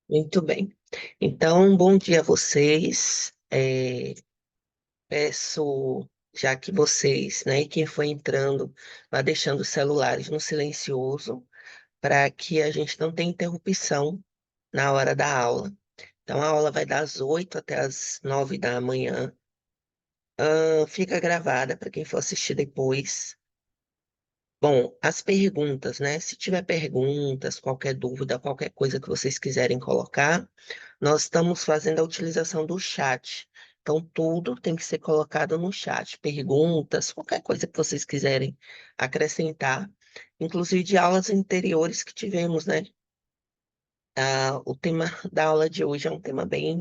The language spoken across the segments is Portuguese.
Muito bem. Então, bom dia a vocês. Peço, já que vocês, né, e quem foi entrando, vá deixando os celulares no silencioso, para que a gente não tenha interrupção na hora da aula. Então, a aula vai das 8 até as 9 da manhã. Fica gravada para quem for assistir depois. Bom, as perguntas, né? Se tiver perguntas, qualquer dúvida, qualquer coisa que vocês quiserem colocar, nós estamos fazendo a utilização do chat. Então, tudo tem que ser colocado no chat. Perguntas, qualquer coisa que vocês quiserem acrescentar, inclusive de aulas anteriores que tivemos, né? O tema da aula de hoje é um tema bem,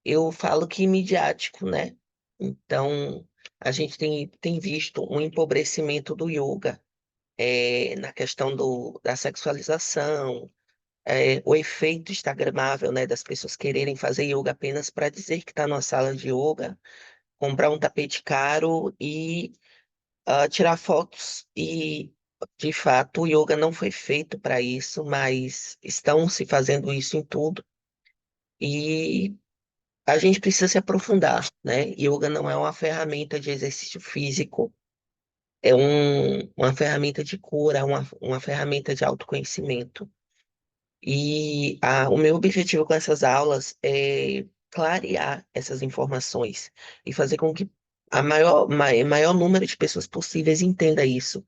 eu falo que midiático, né? Então, a gente tem visto um empobrecimento do yoga na questão da sexualização, o efeito instagramável, né, das pessoas quererem fazer yoga apenas para dizer que está numa sala de yoga, comprar um tapete caro e tirar fotos. E, de fato, o yoga não foi feito para isso, mas estão se fazendo isso em tudo. E a gente precisa se aprofundar, né? Yoga não é uma ferramenta de exercício físico, é uma ferramenta de cura, uma ferramenta de autoconhecimento. E o meu objetivo com essas aulas é clarear essas informações e fazer com que maior número de pessoas possíveis entenda isso,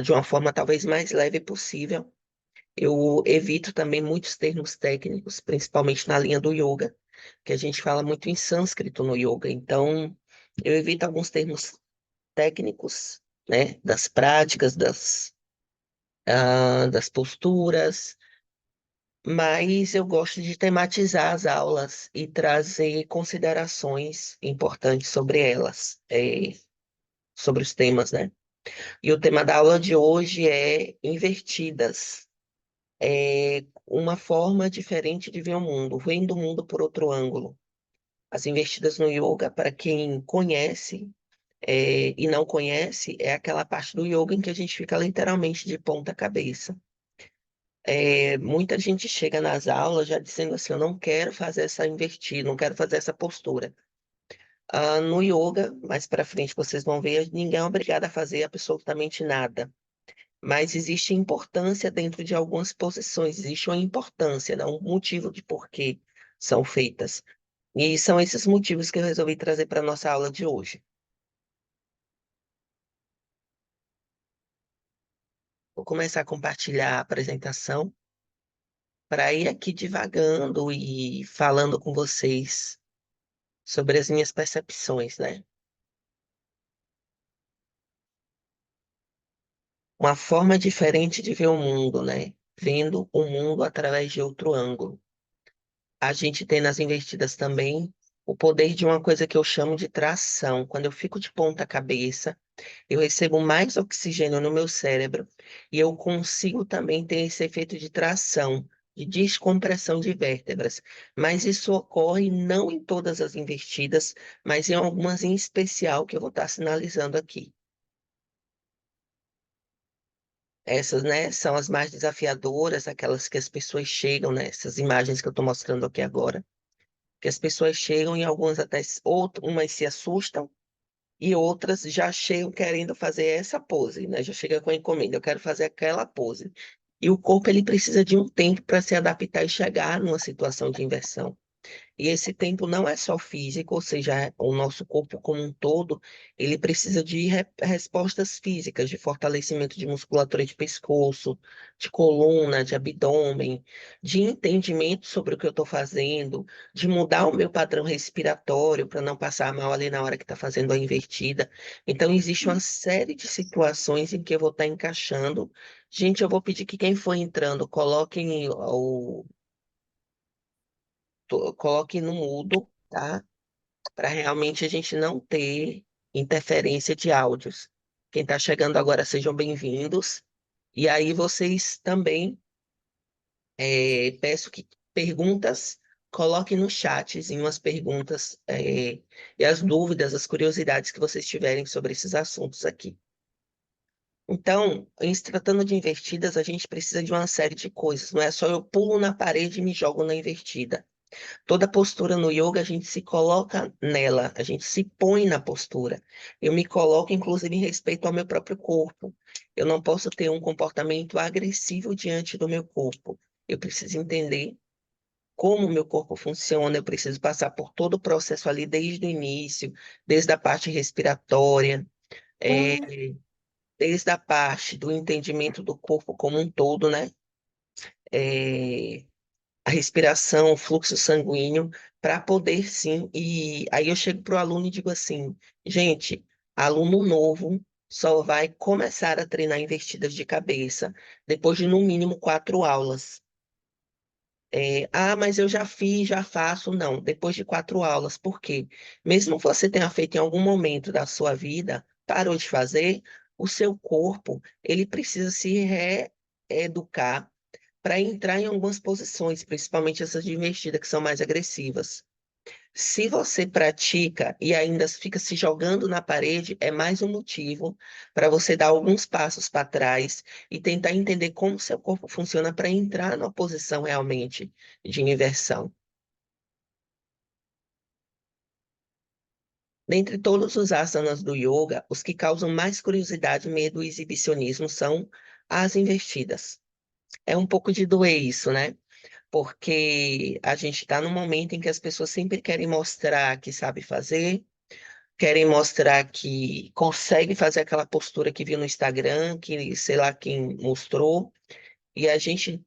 de uma forma talvez mais leve possível. Eu evito também muitos termos técnicos, principalmente na linha do yoga, que a gente fala muito em sânscrito no yoga. Então, eu evito alguns termos técnicos, né, das práticas, das posturas, mas eu gosto de tematizar as aulas e trazer considerações importantes sobre elas, sobre os temas, né? E o tema da aula de hoje é invertidas, uma forma diferente de ver o mundo, vendo o mundo por outro ângulo. As invertidas no yoga, para quem conhece, e não conhece, é aquela parte do yoga em que a gente fica literalmente de ponta cabeça. Muita gente chega nas aulas já dizendo assim, eu não quero fazer essa invertida, não quero fazer essa postura. No yoga, mais para frente vocês vão ver, ninguém é obrigado a fazer absolutamente nada. Mas existe importância dentro de algumas posições, existe uma importância, né? Um motivo de por que são feitas. E são esses motivos que eu resolvi trazer para a nossa aula de hoje. Vou começar a compartilhar a apresentação para ir aqui divagando e falando com vocês sobre as minhas percepções, né? Uma forma diferente de ver o mundo, né? Vendo o mundo através de outro ângulo. A gente tem nas invertidas também o poder de uma coisa que eu chamo de tração. Quando eu fico de ponta cabeça, eu recebo mais oxigênio no meu cérebro e eu consigo também ter esse efeito de tração, de descompressão de vértebras. Mas isso ocorre não em todas as invertidas, mas em algumas em especial que eu vou estar sinalizando aqui. Essas, né, são as mais desafiadoras, aquelas que as pessoas chegam, né, essas imagens que eu estou mostrando aqui agora, que as pessoas chegam e algumas até, umas se assustam e outras já chegam querendo fazer essa pose, né, já chega com a encomenda, eu quero fazer aquela pose. E o corpo, ele precisa de um tempo para se adaptar e chegar numa situação de inversão. E esse tempo não é só físico, ou seja, o nosso corpo como um todo, ele precisa de respostas físicas, de fortalecimento de musculatura de pescoço, de coluna, de abdômen, de entendimento sobre o que eu estou fazendo, de mudar o meu padrão respiratório para não passar mal ali na hora que está fazendo a invertida. Então, existe uma série de situações em que eu vou estar encaixando. Gente, eu vou pedir que quem for entrando, coloque no mudo, tá? Para realmente a gente não ter interferência de áudios. Quem está chegando agora, sejam bem-vindos. E aí vocês também, peço que perguntas, coloquem no chatzinho as perguntas, e as dúvidas, as curiosidades que vocês tiverem sobre esses assuntos aqui. Então, em se tratando de invertidas, a gente precisa de uma série de coisas. Não é só eu pulo na parede e me jogo na invertida. Toda postura no yoga, a gente se coloca nela, a gente se põe na postura. Eu me coloco, inclusive, em respeito ao meu próprio corpo. Eu não posso ter um comportamento agressivo diante do meu corpo. Eu preciso entender como o meu corpo funciona, eu preciso passar por todo o processo ali desde o início, desde a parte respiratória, é, Hum, desde a parte do entendimento do corpo como um todo, né? É, a respiração, o fluxo sanguíneo, para poder sim. E aí eu chego para o aluno e digo assim, gente, aluno novo só vai começar a treinar invertidas de cabeça depois de no mínimo 4 aulas. Mas eu já fiz, já faço. Não, depois de 4 aulas. Por quê? Mesmo que você tenha feito em algum momento da sua vida, parou de fazer, o seu corpo, ele precisa se reeducar para entrar em algumas posições, principalmente essas de investida que são mais agressivas. Se você pratica e ainda fica se jogando na parede, é mais um motivo para você dar alguns passos para trás e tentar entender como seu corpo funciona para entrar numa posição realmente de inversão. Dentre todos os asanas do yoga, os que causam mais curiosidade, medo e exibicionismo são as invertidas. É um pouco de doer isso, né? Porque a gente está num momento em que as pessoas sempre querem mostrar que sabe fazer, querem mostrar que consegue fazer aquela postura que viu no Instagram, que sei lá quem mostrou, e a gente,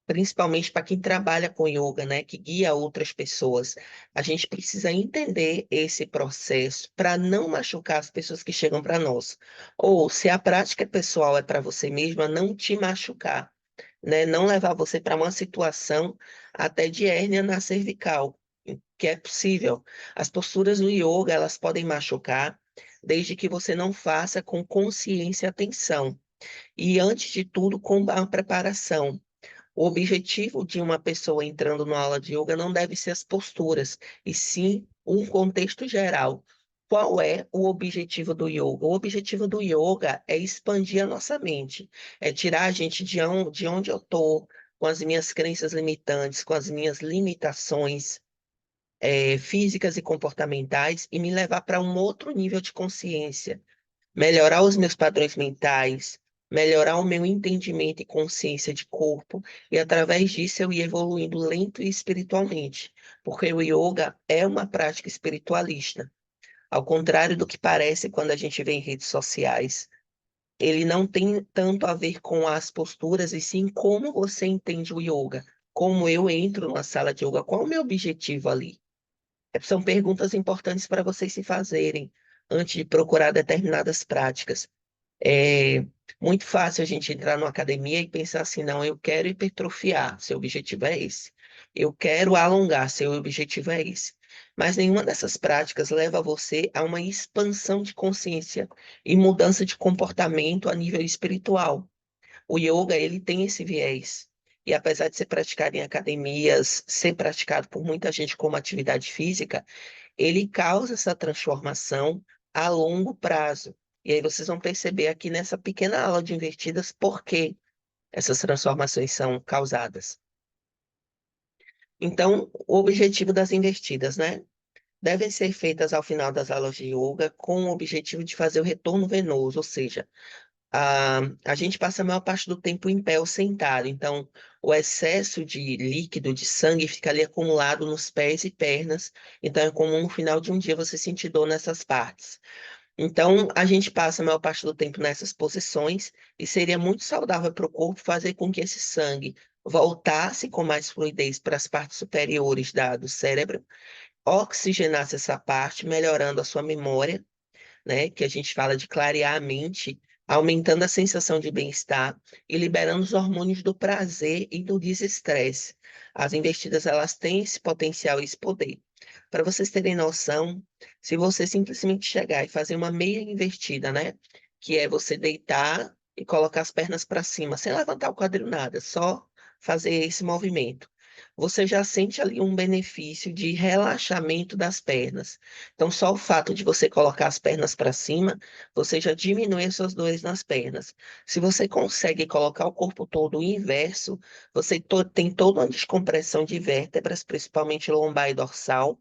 principalmente para quem trabalha com yoga, né, que guia outras pessoas, a gente precisa entender esse processo para não machucar as pessoas que chegam para nós. Ou se a prática pessoal é para você mesma, não te machucar, né? Não levar você para uma situação até de hérnia na cervical, que é possível. As posturas do yoga, elas podem machucar, desde que você não faça com consciência e atenção. E antes de tudo, com a preparação. O objetivo de uma pessoa entrando numa aula de yoga não deve ser as posturas, e sim um contexto geral. Qual é o objetivo do yoga? O objetivo do yoga é expandir a nossa mente, é tirar a gente de onde eu estou, com as minhas crenças limitantes, com as minhas limitações, físicas e comportamentais, e me levar para um outro nível de consciência, melhorar os meus padrões mentais, melhorar o meu entendimento e consciência de corpo, e através disso eu ir evoluindo lento e espiritualmente, porque o yoga é uma prática espiritualista. Ao contrário do que parece quando a gente vê em redes sociais, ele não tem tanto a ver com as posturas, e sim como você entende o yoga. Como eu entro numa sala de yoga, qual é o meu objetivo ali? São perguntas importantes para vocês se fazerem antes de procurar determinadas práticas. É muito fácil a gente entrar numa academia e pensar assim, não, eu quero hipertrofiar, seu objetivo é esse. Eu quero alongar, seu objetivo é esse. Mas nenhuma dessas práticas leva você a uma expansão de consciência e mudança de comportamento a nível espiritual. O yoga, ele tem esse viés. E apesar de ser praticado em academias, ser praticado por muita gente como atividade física, ele causa essa transformação a longo prazo. E aí vocês vão perceber aqui nessa pequena aula de invertidas por que essas transformações são causadas. Então, o objetivo das invertidas, né? Devem ser feitas ao final das aulas de yoga com o objetivo de fazer o retorno venoso, ou seja, a gente passa a maior parte do tempo em pé ou sentado, então o excesso de líquido, de sangue, fica ali acumulado nos pés e pernas, então é comum no final de um dia você sentir dor nessas partes. Então, a gente passa a maior parte do tempo nessas posições e seria muito saudável para o corpo fazer com que esse sangue voltasse com mais fluidez para as partes superiores do cérebro, oxigenasse essa parte, melhorando a sua memória, né? Que a gente fala de clarear a mente, aumentando a sensação de bem-estar e liberando os hormônios do prazer e do desestresse. As investidas, elas têm esse potencial e esse poder. Para vocês terem noção, se você simplesmente chegar e fazer uma meia invertida, né? Que é você deitar e colocar as pernas para cima, sem levantar o quadril nada, só fazer esse movimento. você já sente ali um benefício de relaxamento das pernas. Então, só o fato de você colocar as pernas para cima, você já diminui as suas dores nas pernas. Se você consegue colocar o corpo todo inverso, você tem toda uma descompressão de vértebras, principalmente lombar e dorsal,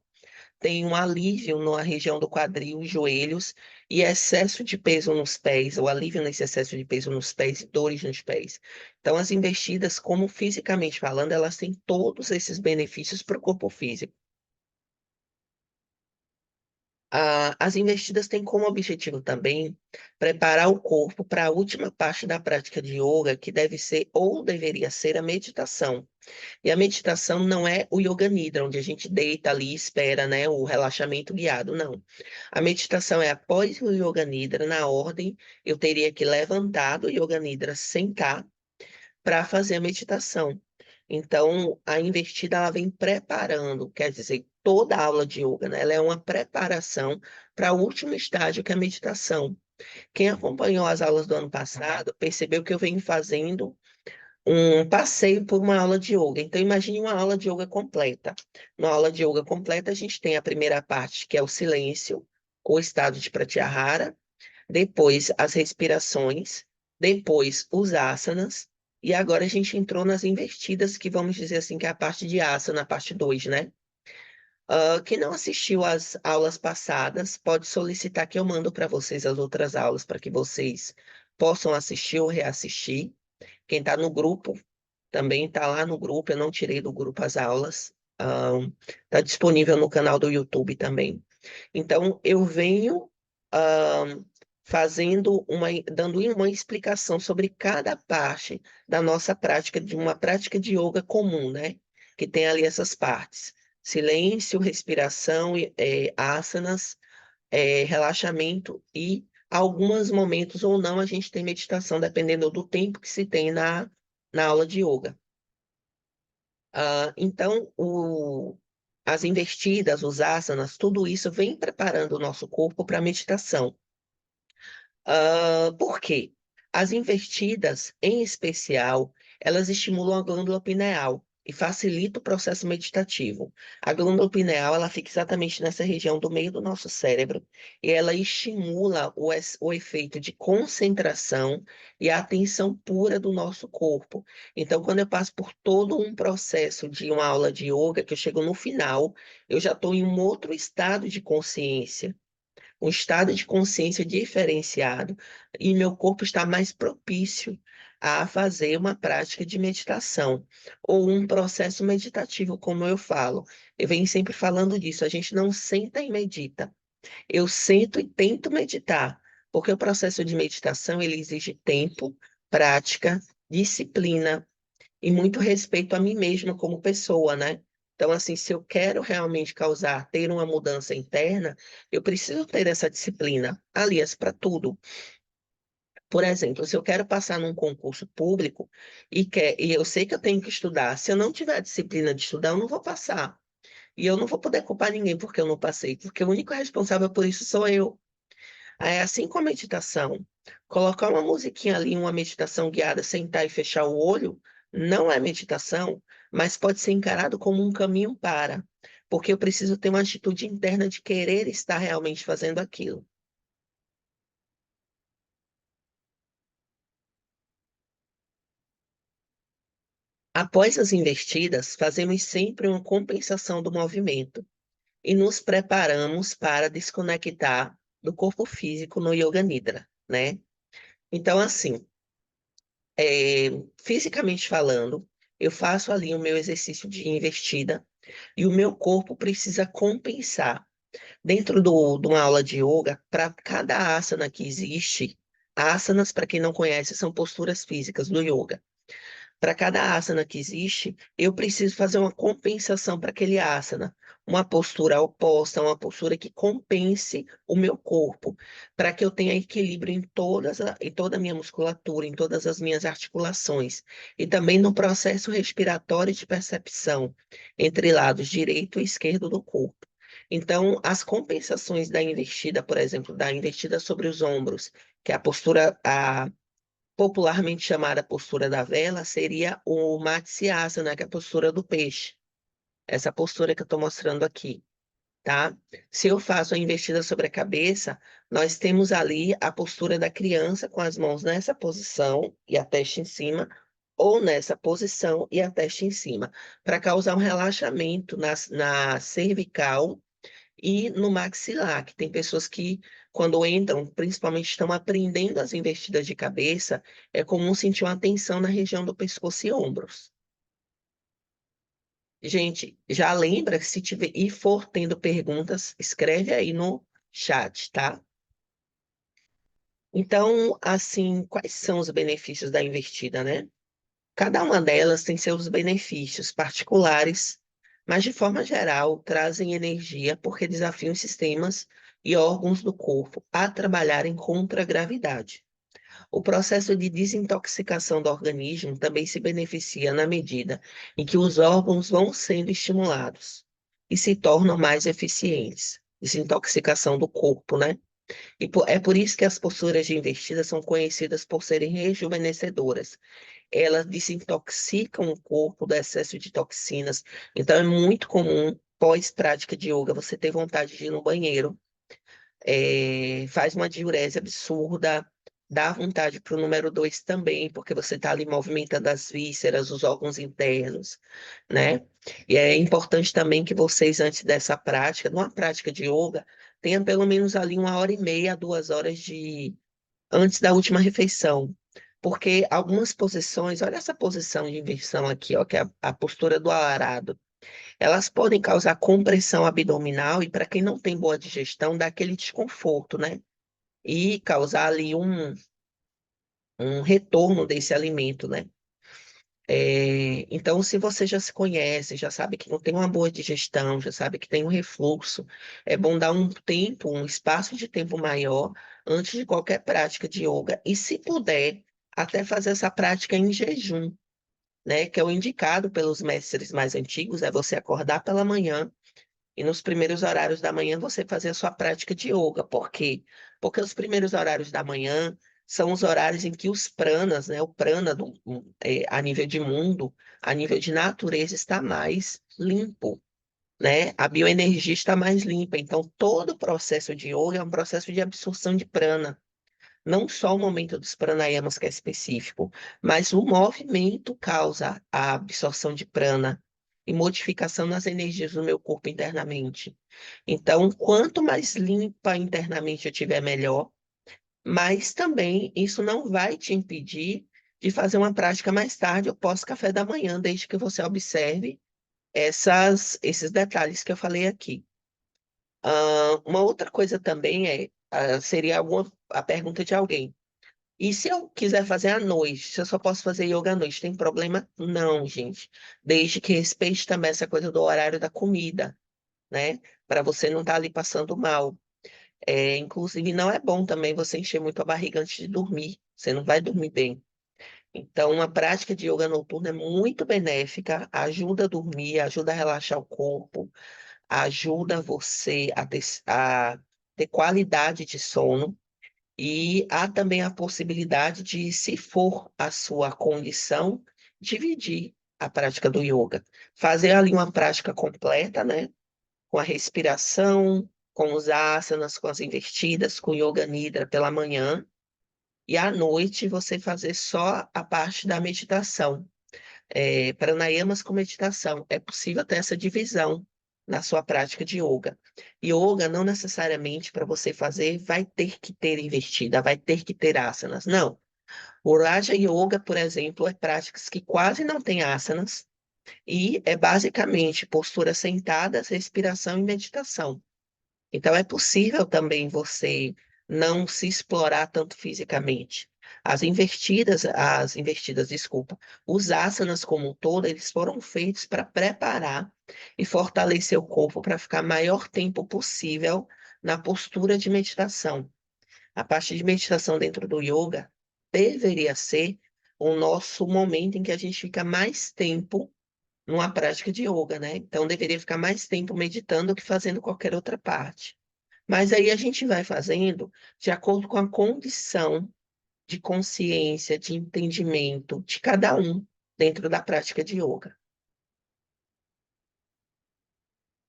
tem um alívio na região do quadril, joelhos e excesso de peso nos pés, o alívio nesse excesso de peso nos pés e dores nos pés. Então, as investidas, como fisicamente falando, elas têm todos esses benefícios para o corpo físico. As investidas têm como objetivo também preparar o corpo para a última parte da prática de yoga, que deve ser ou deveria ser a meditação. E a meditação não é o Yoga Nidra, onde a gente deita ali e espera, né, o relaxamento guiado, não. A meditação é após o Yoga Nidra, na ordem, eu teria que levantar do Yoga Nidra, sentar para fazer a meditação. Então, a investida ela vem preparando, quer dizer, toda a aula de yoga, né, ela é uma preparação para o último estágio, que é a meditação. Quem acompanhou as aulas do ano passado percebeu que eu venho fazendo um passeio por uma aula de yoga. Então, imagine uma aula de yoga completa. Na aula de yoga completa, a gente tem a primeira parte, que é o silêncio, o estado de pratyahara, depois as respirações, depois os asanas, e agora a gente entrou nas invertidas, que vamos dizer assim, que é a parte de asana, a parte 2, né? Quem não assistiu às aulas passadas, pode solicitar que eu mando para vocês as outras aulas, para que vocês possam assistir ou reassistir. Quem está no grupo também está lá no grupo, eu não tirei do grupo as aulas. Está disponível no canal do YouTube também. Então, eu venho ahn, dando uma explicação sobre cada parte da nossa prática, de uma prática de yoga comum, né? Que tem ali essas partes: silêncio, respiração, asanas, relaxamento e alguns momentos ou não a gente tem meditação, dependendo do tempo que se tem na aula de yoga. Então, as investidas, os asanas, tudo isso vem preparando o nosso corpo para a meditação. Por quê? As investidas, em especial, elas estimulam a glândula pineal e facilitam o processo meditativo. A glândula pineal, ela fica exatamente nessa região do meio do nosso cérebro e ela estimula o efeito de concentração e a atenção pura do nosso corpo. Então, quando eu passo por todo um processo de uma aula de yoga, que eu chego no final, eu já estou em um outro estado de consciência, um estado de consciência diferenciado, e meu corpo está mais propício a fazer uma prática de meditação ou um processo meditativo, como eu falo. Eu venho sempre falando disso, a gente não senta e medita. Eu sento e tento meditar, porque o processo de meditação ele exige tempo, prática, disciplina e muito respeito a mim mesma como pessoa, né? Então, assim, se eu quero realmente ter uma mudança interna, eu preciso ter essa disciplina. Aliás, para tudo. Por exemplo, se eu quero passar num concurso público e eu sei que eu tenho que estudar, se eu não tiver a disciplina de estudar, eu não vou passar. E eu não vou poder culpar ninguém porque eu não passei, porque o único responsável por isso sou eu. É assim com a meditação. Colocar uma musiquinha ali, uma meditação guiada, sentar e fechar o olho, não é meditação, mas pode ser encarado como um caminho para, porque eu preciso ter uma atitude interna de querer estar realmente fazendo aquilo. Após as investidas, fazemos sempre uma compensação do movimento e nos preparamos para desconectar do corpo físico no Yoga Nidra, né? Então, assim, é, fisicamente falando, eu faço ali o meu exercício de investida e o meu corpo precisa compensar. Dentro de uma aula de yoga, para cada asana que existe, asanas, para quem não conhece, são posturas físicas do yoga. Para cada asana que existe, eu preciso fazer uma compensação para aquele asana, uma postura oposta, uma postura que compense o meu corpo, para que eu tenha equilíbrio em toda a minha musculatura, em todas as minhas articulações, e também no processo respiratório de percepção entre lados direito e esquerdo do corpo. Então, as compensações da invertida, por exemplo, da invertida sobre os ombros, que é a popularmente chamada postura da vela, seria o Matsyasana, que é a postura do peixe. Essa postura que eu estou mostrando aqui, tá? Se eu faço a investida sobre a cabeça, nós temos ali a postura da criança com as mãos nessa posição e a testa em cima, ou nessa posição e a testa em cima, para causar um relaxamento na cervical e no maxilar, que tem pessoas que, quando entram, principalmente estão aprendendo as investidas de cabeça, é comum sentir uma tensão na região do pescoço e ombros. Gente, já lembra, se tiver e for tendo perguntas, escreve aí no chat, tá? Então, assim, quais são os benefícios da investida, né? Cada uma delas tem seus benefícios particulares, mas de forma geral trazem energia porque desafiam os sistemas e órgãos do corpo a trabalharem contra a gravidade. O processo de desintoxicação do organismo também se beneficia na medida em que os órgãos vão sendo estimulados e se tornam mais eficientes. Desintoxicação do corpo, né? É por isso que as posturas de investida são conhecidas por serem rejuvenescedoras. Elas desintoxicam o corpo do excesso de toxinas. Então, é muito comum, pós-prática de yoga, você ter vontade de ir no banheiro, faz uma diurese absurda, dá vontade para o número 2 também, porque você está ali movimentando as vísceras, os órgãos internos, né? E é importante também que vocês, antes dessa prática, numa prática de yoga, tenham pelo menos ali 1 hora e meia, 2 horas antes da última refeição. Porque algumas posições, olha essa posição de inversão aqui, ó, que é a postura do arado. Elas podem causar compressão abdominal e, para quem não tem boa digestão, dá aquele desconforto, né? E causar ali um retorno desse alimento, né? Então, se você já se conhece, já sabe que não tem uma boa digestão, já sabe que tem um refluxo, é bom dar um tempo, um espaço de tempo maior antes de qualquer prática de yoga. E, se puder, até fazer essa prática em jejum, né? Que é o indicado pelos mestres mais antigos, é você acordar pela manhã e nos primeiros horários da manhã você fazer a sua prática de yoga. Por quê? Porque os primeiros horários da manhã são os horários em que os pranas, né, o prana a nível de mundo, a nível de natureza, está mais limpo, né? A bioenergia está mais limpa. Então, todo o processo de yoga é um processo de absorção de prana. Não só o momento dos pranayamas, que é específico, mas o movimento causa a absorção de prana e modificação nas energias do meu corpo internamente. Então, quanto mais limpa internamente eu tiver, melhor, mas também isso não vai te impedir de fazer uma prática mais tarde ou pós-café da manhã, desde que você observe esses detalhes que eu falei aqui. Uma outra coisa também seria a pergunta de alguém. E se eu quiser fazer à noite, se eu só posso fazer yoga à noite, tem problema? Não, gente. Desde que respeite também essa coisa do horário da comida, né? Para você não estar ali passando mal. Inclusive, não é bom também você encher muito a barriga antes de dormir. Você não vai dormir bem. Então, uma prática de yoga noturna é muito benéfica, ajuda a dormir, ajuda a relaxar o corpo, ajuda você a ter qualidade de sono. E há também a possibilidade de, se for a sua condição, dividir a prática do yoga. Fazer ali uma prática completa, né? Com a respiração, com os asanas, com as invertidas, com yoga nidra pela manhã. E à noite você fazer só a parte da meditação. Pranayamas com meditação. É possível ter essa divisão na sua prática de yoga. Yoga não necessariamente para você fazer vai ter que ter investida, vai ter que ter asanas. Não. O Raja Yoga, por exemplo, é práticas que quase não tem asanas e é basicamente postura sentadas, respiração e meditação. Então, é possível também você não se explorar tanto fisicamente. Desculpa, os asanas como um todo, eles foram feitos para preparar e fortalecer o corpo para ficar maior tempo possível na postura de meditação. A parte de meditação dentro do yoga deveria ser o nosso momento em que a gente fica mais tempo numa prática de yoga, né? Então, deveria ficar mais tempo meditando do que fazendo qualquer outra parte. Mas aí a gente vai fazendo de acordo com a condição de consciência, de entendimento de cada um dentro da prática de yoga.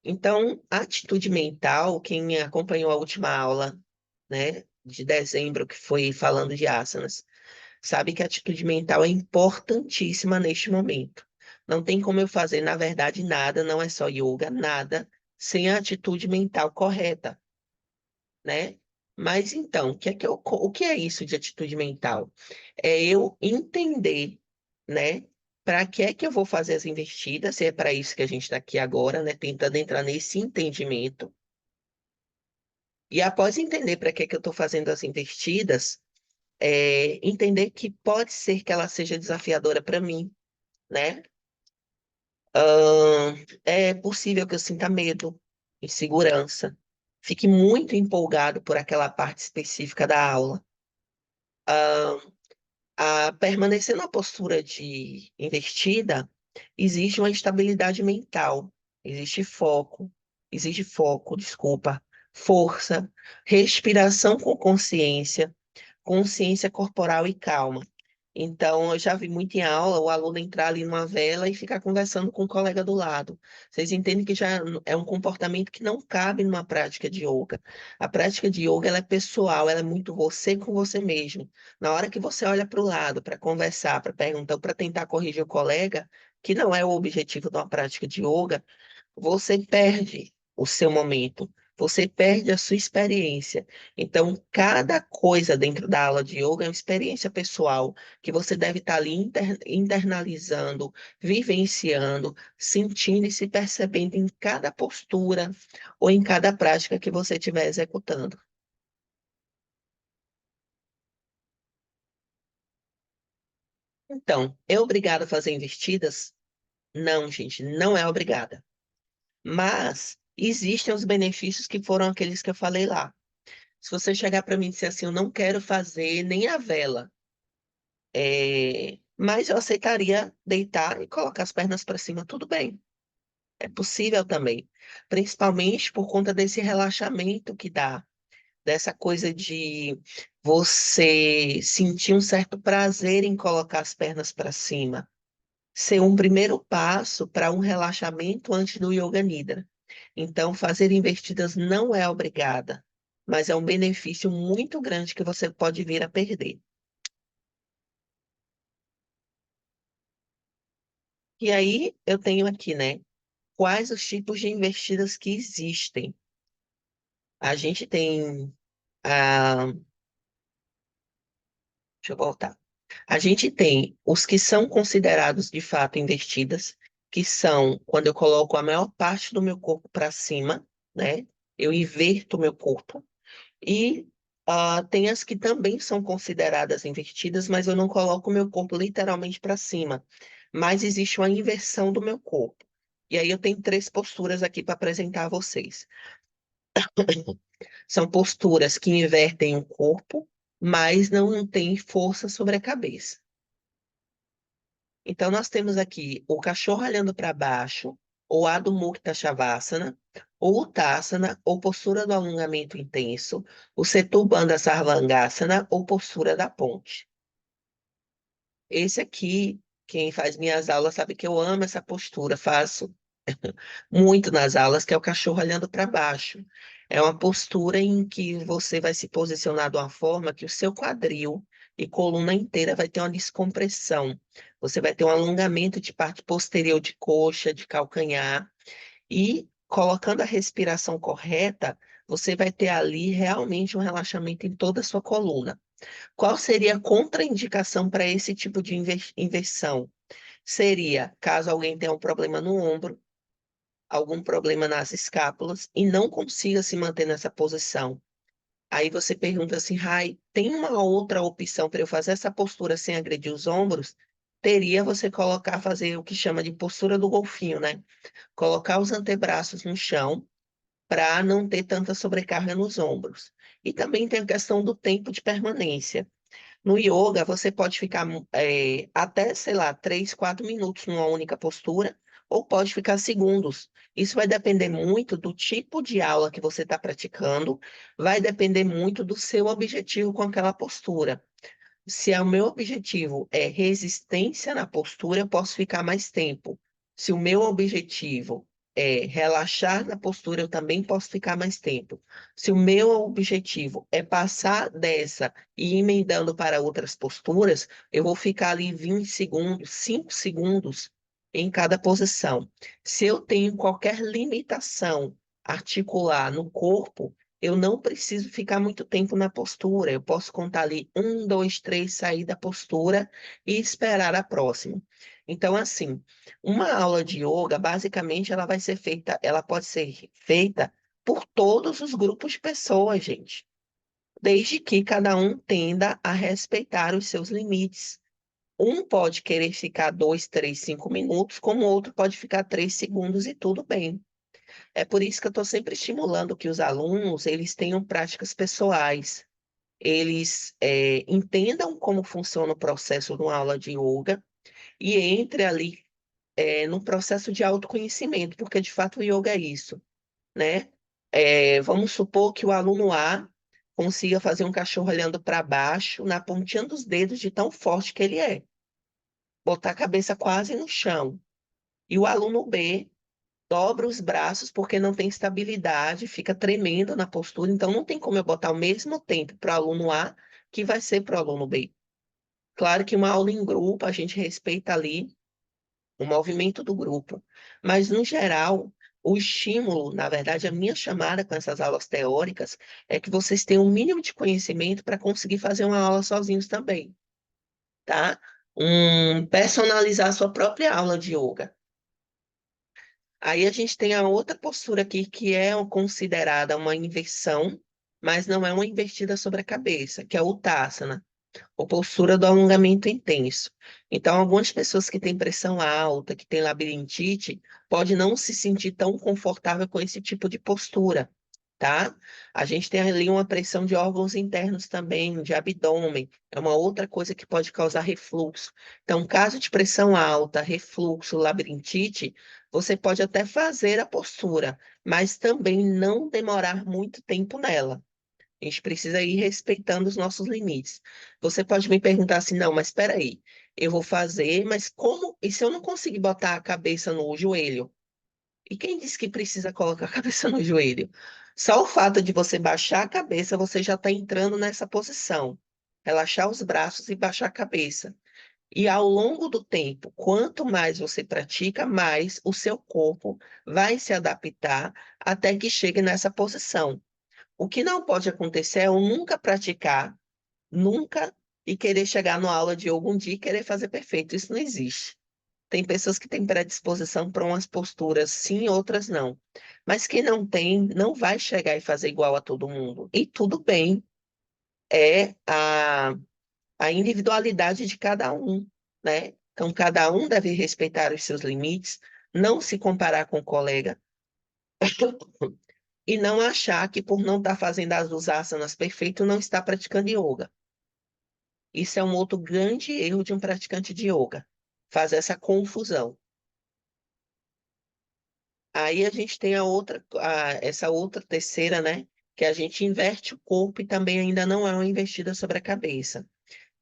Então, a atitude mental, quem acompanhou a última aula, né, de dezembro, que foi falando de asanas, sabe que a atitude mental é importantíssima neste momento. Não tem como eu fazer, na verdade, nada, não é só yoga, nada, sem a atitude mental correta, né? Mas então, o que é isso de atitude mental? É eu entender, né? Para que é que eu vou fazer as investidas, se é para isso que a gente está aqui agora, né? Tentando entrar nesse entendimento. E após entender para que é que eu estou fazendo as investidas, entender que pode ser que ela seja desafiadora para mim, né? É possível que eu sinta medo, insegurança, fique muito empolgado por aquela parte específica da aula. A permanecer na postura de investida, existe uma estabilidade mental, existe foco, desculpa, força, respiração com consciência, consciência corporal e calma. Então, eu já vi muito em aula o aluno entrar ali numa vela e ficar conversando com o colega do lado. Vocês entendem que já é um comportamento que não cabe numa prática de yoga. A prática de yoga ela é pessoal, ela é muito você com você mesmo. Na hora que você olha para o lado para conversar, para perguntar, para tentar corrigir o colega, que não é o objetivo de uma prática de yoga, você perde o seu momento, você perde a sua experiência. Então, cada coisa dentro da aula de yoga é uma experiência pessoal que você deve estar ali internalizando, vivenciando, sentindo e se percebendo em cada postura ou em cada prática que você estiver executando. Então, é obrigado a fazer investidas? Não, gente, não é obrigada. Mas existem os benefícios que foram aqueles que eu falei lá. Se você chegar para mim e dizer assim, eu não quero fazer nem a vela, mas eu aceitaria deitar e colocar as pernas para cima, tudo bem. É possível também, principalmente por conta desse relaxamento que dá, dessa coisa de você sentir um certo prazer em colocar as pernas para cima, ser um primeiro passo para um relaxamento antes do Yoga Nidra. Então, fazer investidas não é obrigada, mas é um benefício muito grande que você pode vir a perder. E aí, eu tenho aqui, né? Quais os tipos de investidas que existem? A gente tem. Ah, deixa eu voltar. A gente tem os que são considerados de fato investidas, que são quando eu coloco a maior parte do meu corpo para cima, né? Eu inverto o meu corpo. E tem as que também são consideradas invertidas, mas eu não coloco o meu corpo literalmente para cima. Mas existe uma inversão do meu corpo. E aí eu tenho três posturas aqui para apresentar a vocês. São posturas que invertem o corpo, mas não têm força sobre a cabeça. Então, nós temos aqui o cachorro olhando para baixo, ou Adho Mukha Shavasana, ou Uttasana, ou postura do alongamento intenso, o Setubandha Sarvangasana, ou postura da ponte. Esse aqui, quem faz minhas aulas sabe que eu amo essa postura, faço muito nas aulas, que é o cachorro olhando para baixo. É uma postura em que você vai se posicionar de uma forma que o seu quadril e coluna inteira vai ter uma descompressão. Você vai ter um alongamento de parte posterior de coxa, de calcanhar, e colocando a respiração correta, você vai ter ali realmente um relaxamento em toda a sua coluna. Qual seria a contraindicação para esse tipo de inversão? Seria caso alguém tenha um problema no ombro, algum problema nas escápulas e não consiga se manter nessa posição. Aí você pergunta assim, Rai, tem uma outra opção para eu fazer essa postura sem agredir os ombros? Teria você colocar, fazer o que chama de postura do golfinho, né? Colocar os antebraços no chão para não ter tanta sobrecarga nos ombros. E também tem a questão do tempo de permanência. No yoga, você pode ficar até, sei lá, 3, 4 minutos numa única postura, ou pode ficar segundos. Isso vai depender muito do tipo de aula que você está praticando, vai depender muito do seu objetivo com aquela postura. Se o meu objetivo é resistência na postura, eu posso ficar mais tempo. Se o meu objetivo é relaxar na postura, eu também posso ficar mais tempo. Se o meu objetivo é passar dessa e ir emendando para outras posturas, eu vou ficar ali 20 segundos, 5 segundos em cada posição. Se eu tenho qualquer limitação articular no corpo, eu não preciso ficar muito tempo na postura. Eu posso contar ali um, dois, três, sair da postura e esperar a próxima. Então, assim, uma aula de yoga, basicamente, ela vai ser feita, ela pode ser feita por todos os grupos de pessoas, gente, desde que cada um tenda a respeitar os seus limites. Um pode querer ficar 2, 3, 5 minutos, como o outro pode ficar 3 segundos e tudo bem. É por isso que eu estou sempre estimulando que os alunos eles tenham práticas pessoais, eles entendam como funciona o processo de uma aula de yoga e entre ali no processo de autoconhecimento, porque de fato o yoga é isso, né? Vamos supor que o aluno A consiga fazer um cachorro olhando para baixo na pontinha dos dedos de tão forte que ele é, botar a cabeça quase no chão. E o aluno B dobra os braços porque não tem estabilidade, fica tremendo na postura, então não tem como eu botar ao mesmo tempo para o aluno A que vai ser para o aluno B. Claro que uma aula em grupo, a gente respeita ali o movimento do grupo, mas no geral, o estímulo, na verdade, a minha chamada com essas aulas teóricas é que vocês tenham um mínimo de conhecimento para conseguir fazer uma aula sozinhos também, tá? Personalizar a sua própria aula de yoga. Aí a gente tem a outra postura aqui, que é considerada uma inversão, mas não é uma invertida sobre a cabeça, que é o Uttasana, ou postura do alongamento intenso. Então, algumas pessoas que têm pressão alta, que têm labirintite, pode não se sentir tão confortável com esse tipo de postura, tá? A gente tem ali uma pressão de órgãos internos também, de abdômen, é uma outra coisa que pode causar refluxo. Então, caso de pressão alta, refluxo, labirintite, você pode até fazer a postura, mas também não demorar muito tempo nela. A gente precisa ir respeitando os nossos limites. Você pode me perguntar assim, não, mas espera aí, eu vou fazer, mas como? E se eu não conseguir botar a cabeça no joelho? E quem disse que precisa colocar a cabeça no joelho? Só o fato de você baixar a cabeça, você já está entrando nessa posição. Relaxar os braços e baixar a cabeça. E ao longo do tempo, quanto mais você pratica, mais o seu corpo vai se adaptar até que chegue nessa posição. O que não pode acontecer é eu nunca praticar, nunca, e querer chegar numa aula de yoga um dia e querer fazer perfeito. Isso não existe. Tem pessoas que têm predisposição para umas posturas sim, outras não. Mas quem não tem, não vai chegar e fazer igual a todo mundo. E tudo bem, é a individualidade de cada um, né? Então, cada um deve respeitar os seus limites, não se comparar com o colega e não achar que por não estar fazendo as asanas perfeito, não está praticando yoga. Isso é um outro grande erro de um praticante de yoga, fazer essa confusão. Aí a gente tem essa outra terceira, né? Que a gente inverte o corpo e também ainda não é uma investida sobre a cabeça,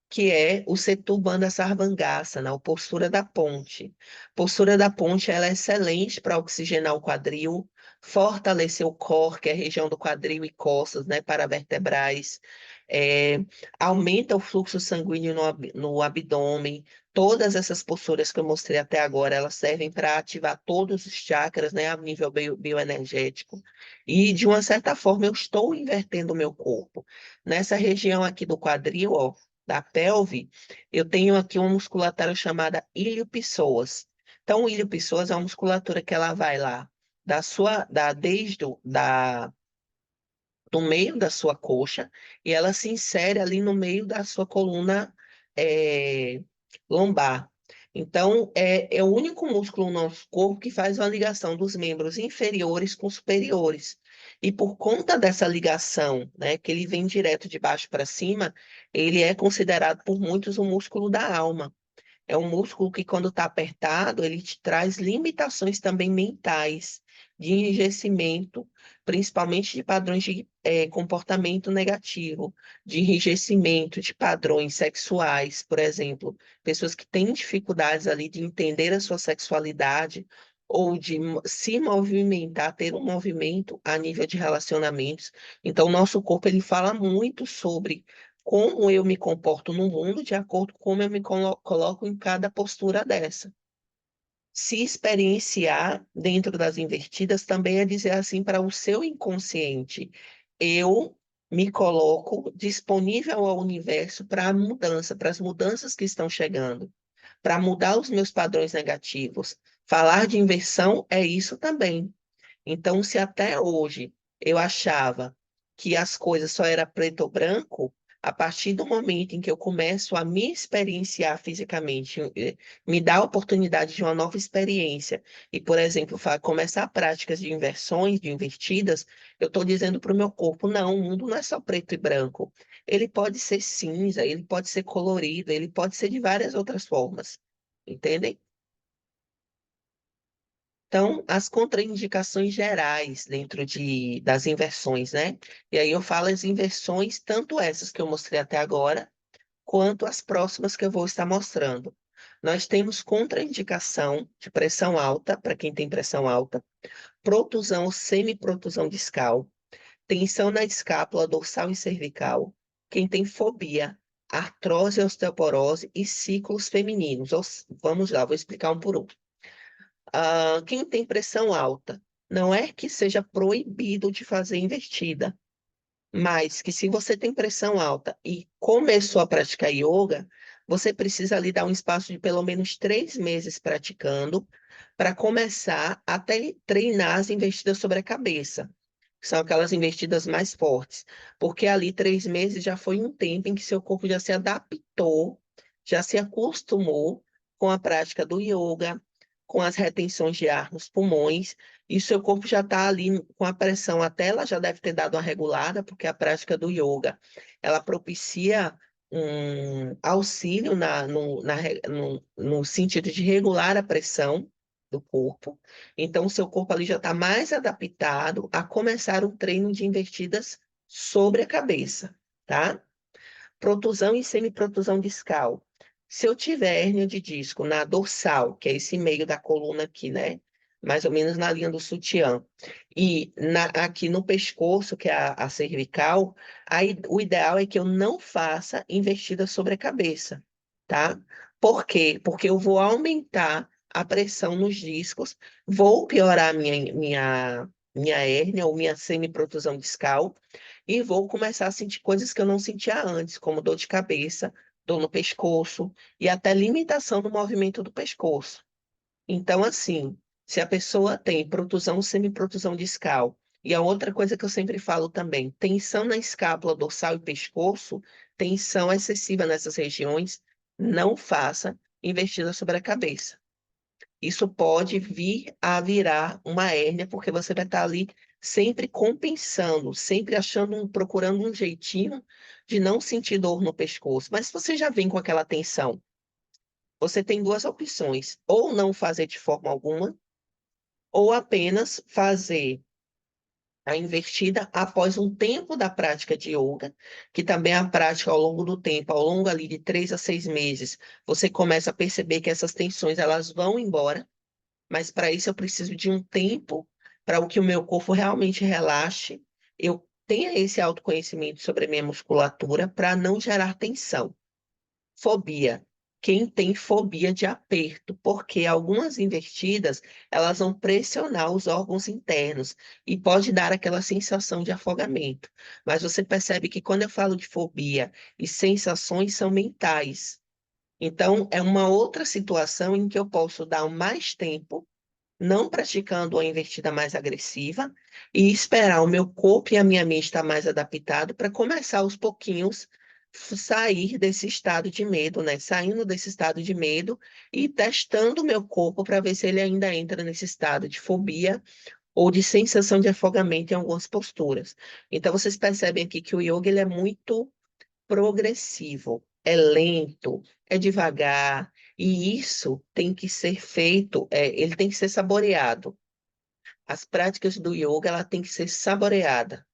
que é o Setu Bandha Sarvangasana, a postura da ponte. Postura da ponte ela é excelente para oxigenar o quadril, fortalecer o core, que é a região do quadril e costas, né, para vertebrais, é, aumenta o fluxo sanguíneo no abdômen. Todas essas posturas que eu mostrei até agora, elas servem para ativar todos os chakras, né, a nível bioenergético. E, de uma certa forma, eu estou invertendo o meu corpo. Nessa região aqui do quadril, ó, da pelve, eu tenho aqui uma musculatura chamada ilio-psoas. Então, o ilio-psoas é uma musculatura que ela vai lá desde do meio da sua coxa e ela se insere ali no meio da sua coluna é, lombar. Então, é o único músculo no nosso corpo que faz uma ligação dos membros inferiores com superiores. E por conta dessa ligação, né, que ele vem direto de baixo para cima, ele é considerado por muitos o músculo da alma. É um músculo que, quando está apertado, ele te traz limitações também mentais, de enrijecimento, principalmente de padrões de comportamento negativo, de enrijecimento de padrões sexuais, por exemplo, pessoas que têm dificuldades ali de entender a sua sexualidade ou de se movimentar, ter um movimento a nível de relacionamentos. Então, o nosso corpo ele fala muito sobre como eu me comporto no mundo de acordo com como eu me coloco em cada postura dessa. Se experienciar dentro das invertidas também é dizer assim para o seu inconsciente: eu me coloco disponível ao universo para a mudança, para as mudanças que estão chegando, para mudar os meus padrões negativos. Falar de inversão é isso também. Então, se até hoje eu achava que as coisas só era preto ou branco, a partir do momento em que eu começo a me experienciar fisicamente, me dá a oportunidade de uma nova experiência, e, por exemplo, começar práticas de inversões, de invertidas, eu estou dizendo para o meu corpo, não, o mundo não é só preto e branco. Ele pode ser cinza, ele pode ser colorido, ele pode ser de várias outras formas. Entendem? Então, as contraindicações gerais dentro das inversões, né? E aí eu falo as inversões, tanto essas que eu mostrei até agora, quanto as próximas que eu vou estar mostrando. Nós temos contraindicação de pressão alta, para quem tem pressão alta, protusão ou semiprotusão discal, tensão na escápula dorsal e cervical, quem tem fobia, artrose, osteoporose e ciclos femininos. Vamos lá, vou explicar um por um. Quem tem pressão alta, não é que seja proibido de fazer invertida, mas que se você tem pressão alta e começou a praticar yoga, você precisa ali dar um espaço de pelo menos 3 meses praticando para começar a treinar as investidas sobre a cabeça. São aquelas investidas mais fortes, porque ali 3 meses já foi um tempo em que seu corpo já se adaptou, já se acostumou com a prática do yoga, com as retenções de ar nos pulmões, e seu corpo já está ali com a pressão, até ela já deve ter dado uma regulada, porque a prática do yoga, ela propicia um auxílio no sentido de regular a pressão do corpo. Então, o seu corpo ali já está mais adaptado a começar o treino de invertidas sobre a cabeça, tá? Protusão e semiprotusão discal. Se eu tiver hérnia de disco na dorsal, que é esse meio da coluna aqui, né? Mais ou menos na linha do sutiã, e aqui no pescoço, que é a cervical, aí o ideal é que eu não faça investida sobre a cabeça, tá? Por quê? Porque eu vou aumentar a pressão nos discos, vou piorar minha hérnia ou minha semiprotusão discal, e vou começar a sentir coisas que eu não sentia antes, como dor de cabeça, dor no pescoço e até limitação no movimento do pescoço. Então, assim, se a pessoa tem protusão, semiprotusão discal, e a outra coisa que eu sempre falo também, tensão na escápula dorsal e pescoço, tensão excessiva nessas regiões, não faça investida sobre a cabeça. Isso pode vir a virar uma hérnia, porque você vai estar ali sempre compensando, sempre procurando um jeitinho de não sentir dor no pescoço. Mas se você já vem com aquela tensão, você tem duas opções: ou não fazer de forma alguma, ou apenas fazer a invertida após um tempo da prática de yoga, que também é a prática ao longo do tempo, ao longo ali de 3 a 6 meses, você começa a perceber que essas tensões elas vão embora, mas para isso eu preciso de um tempo para o que o meu corpo realmente relaxe, eu tenha esse autoconhecimento sobre a minha musculatura para não gerar tensão. Fobia. Quem tem fobia de aperto, porque algumas invertidas, elas vão pressionar os órgãos internos e pode dar aquela sensação de afogamento. Mas você percebe que quando eu falo de fobia e sensações são mentais. Então, é uma outra situação em que eu posso dar mais tempo não praticando a invertida mais agressiva e esperar o meu corpo e a minha mente estar mais adaptado para começar aos pouquinhos sair desse estado de medo, né? Saindo desse estado de medo e testando o meu corpo para ver se ele ainda entra nesse estado de fobia ou de sensação de afogamento em algumas posturas. Então vocês percebem aqui que o yoga ele é muito progressivo, é lento, é devagar, e isso tem que ser feito, ele tem que ser saboreado. As práticas do yoga, ela tem que ser saboreada,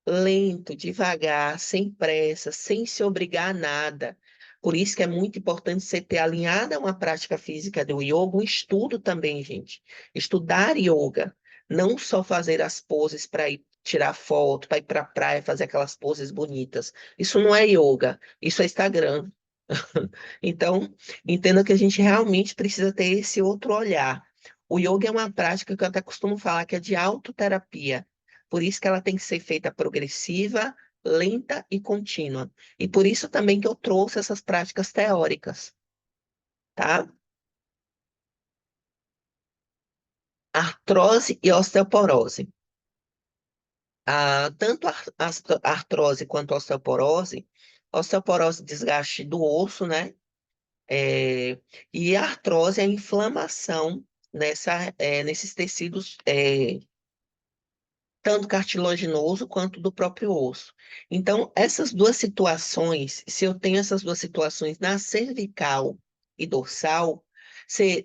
lento, devagar, sem pressa, sem se obrigar a nada. Por isso que é muito importante você ter alinhada uma prática física do yoga, um estudo também, gente. Estudar yoga, não só fazer as poses para ir tirar foto, para ir para a praia, fazer aquelas poses bonitas. Isso não é yoga, isso é Instagram. Então, entenda que a gente realmente precisa ter esse outro olhar. O yoga é uma prática que eu até costumo falar que é de autoterapia. Por isso que ela tem que ser feita progressiva, lenta e contínua. E por isso também que eu trouxe essas práticas teóricas, tá? Artrose e osteoporose. Tanto a artrose quanto a osteoporose, desgaste do osso, né? É, e a artrose é a inflamação nesses tecidos, tanto cartilaginoso quanto do próprio osso. Então, essas duas situações, se eu tenho essas duas situações na cervical e dorsal,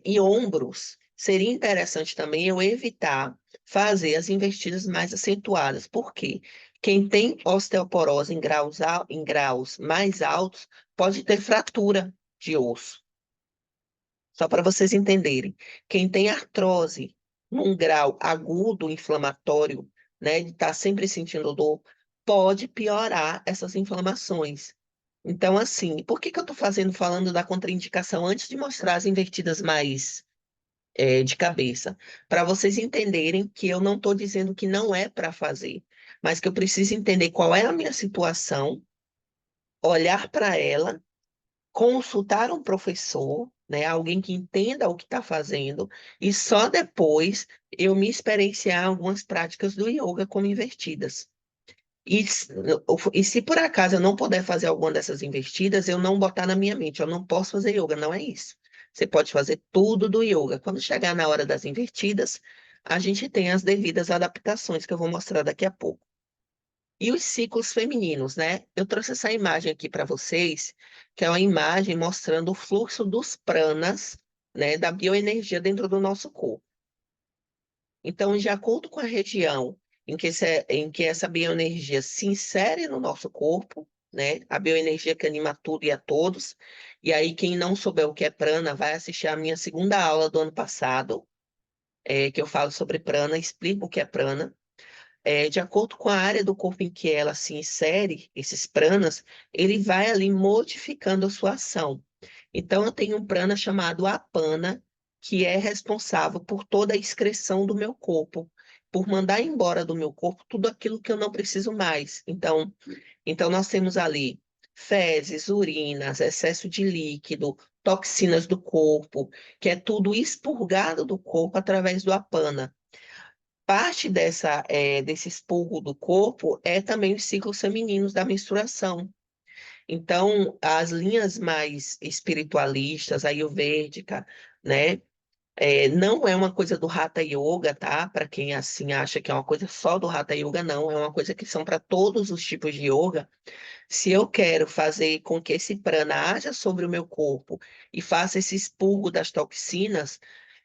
e ombros, seria interessante também eu evitar fazer as invertidas mais acentuadas. Por quê? Quem tem osteoporose em graus mais altos pode ter fratura de osso. Só para vocês entenderem, quem tem artrose num grau agudo inflamatório, né, de estar sempre sentindo dor, pode piorar essas inflamações. Então, assim, por que que eu estou falando da contraindicação antes de mostrar as invertidas mais de cabeça? Para vocês entenderem que eu não estou dizendo que não é para fazer, mas que eu preciso entender qual é a minha situação, olhar para ela, consultar um professor, né, alguém que entenda o que está fazendo, e só depois eu me experienciar algumas práticas do yoga como invertidas. E se por acaso eu não puder fazer alguma dessas invertidas, eu não botar na minha mente, eu não posso fazer yoga, não é isso. Você pode fazer tudo do yoga. Quando chegar na hora das invertidas, a gente tem as devidas adaptações que eu vou mostrar daqui a pouco. E os ciclos femininos, né? Eu trouxe essa imagem aqui para vocês, que é uma imagem mostrando o fluxo dos pranas, né, da bioenergia dentro do nosso corpo. Então, de acordo com a região em que essa bioenergia se insere no nosso corpo, né, a bioenergia que anima tudo e a todos, e aí quem não souber o que é prana, vai assistir a minha segunda aula do ano passado, que eu falo sobre prana, explico o que é prana. De acordo com a área do corpo em que ela se insere, esses pranas, ele vai ali modificando a sua ação. Então, eu tenho um prana chamado apana, que é responsável por toda a excreção do meu corpo, por mandar embora do meu corpo tudo aquilo que eu não preciso mais. Então nós temos ali fezes, urinas, excesso de líquido, toxinas do corpo, que é tudo expurgado do corpo através do apana. Parte desse expurgo do corpo é também os ciclos femininos da menstruação. Então, as linhas mais espiritualistas, ayurvédica, né? Não é uma coisa do Hatha Yoga, tá? Para quem assim acha que é uma coisa só do Hatha Yoga, não. É uma coisa que são para todos os tipos de yoga. Se eu quero fazer com que esse prana haja sobre o meu corpo e faça esse expurgo das toxinas,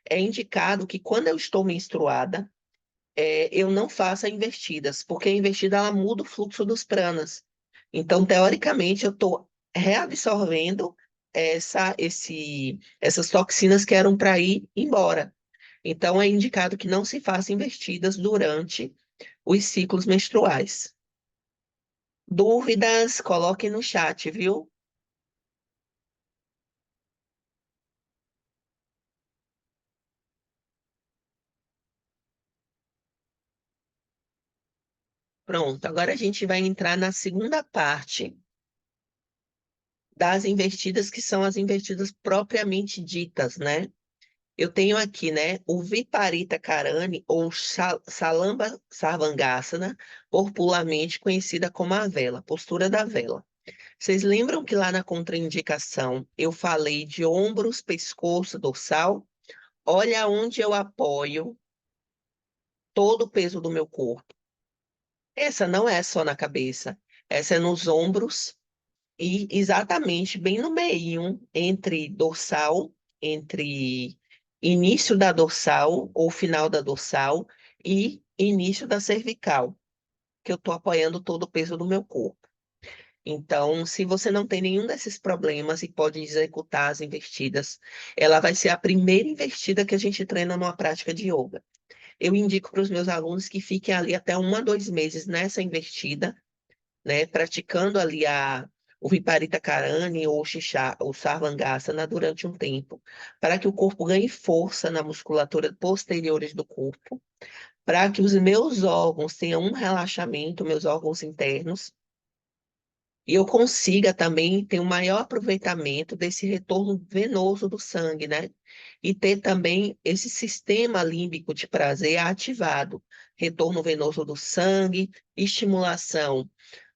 é indicado que quando eu estou menstruada, eu não faça invertidas, porque a invertida ela muda o fluxo dos pranas. Então, teoricamente, eu estou reabsorvendo essas toxinas que eram para ir embora. Então, é indicado que não se faça invertidas durante os ciclos menstruais. Dúvidas, coloque no chat, viu? Pronto, agora a gente vai entrar na segunda parte das invertidas, que são as invertidas propriamente ditas, né? Eu tenho aqui, né, o Viparita Karani, ou Salamba Sarvangasana, popularmente conhecida como a vela, postura da vela. Vocês lembram que lá na contraindicação eu falei de ombros, pescoço, dorsal? Olha onde eu apoio todo o peso do meu corpo. Essa não é só na cabeça, essa é nos ombros e exatamente bem no meio, entre início da dorsal ou final da dorsal e início da cervical, que eu estou apoiando todo o peso do meu corpo. Então, se você não tem nenhum desses problemas e pode executar as investidas, ela vai ser a primeira investida que a gente treina numa prática de yoga. Eu indico para os meus alunos que fiquem ali até 1 a 2 meses nessa investida, né, praticando ali o Viparita Karani ou o Sarvangasana durante um tempo, para que o corpo ganhe força na musculatura posteriores do corpo, para que os meus órgãos tenham um relaxamento, meus órgãos internos, e eu consiga também ter um maior aproveitamento desse retorno venoso do sangue, né? E ter também esse sistema límbico de prazer ativado. Retorno venoso do sangue, estimulação